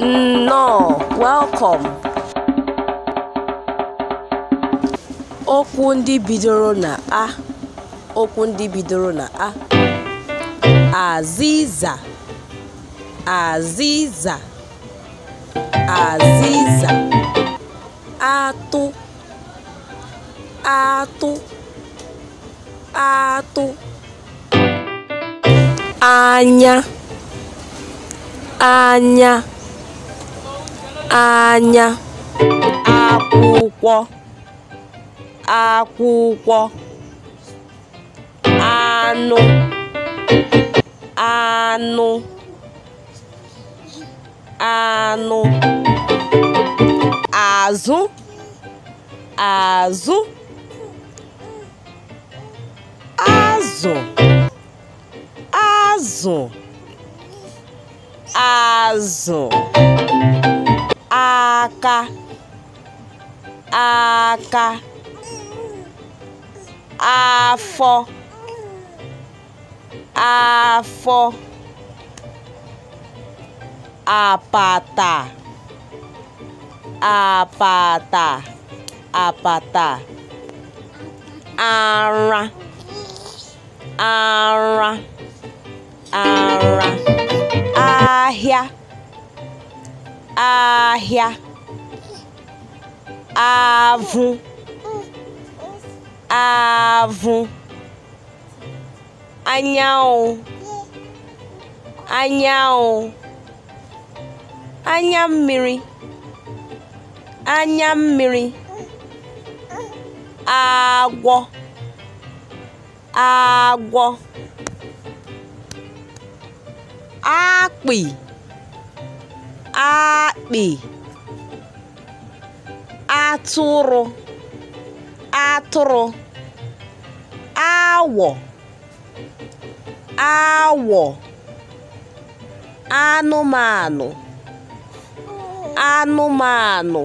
Nnọọ, welcome. Okwu ndị bidoro na a. Okwu ndị bidoro na a. Azịza, azịza, azịza. Atụ, atụ, atụ. Anya, anya, anya. Akwụkwọ, akwụkwọ. Anụ, anụ, anụ. Azụ, azụ. Azụ, azụ, azụ. Aka, aka. Afọ, afọ. Apata, apata, apata. Ara, ara, ara. Ahịa, ahịa. Avụ, avụ. Anyanwụ, anyanwụ. Anya mmiri, anya mmiri. Agwọ, agwọ. Akpị, akpị. Atụrụ, atụrụ. Awọ, awọ. Anụmanụ, anụmanụ.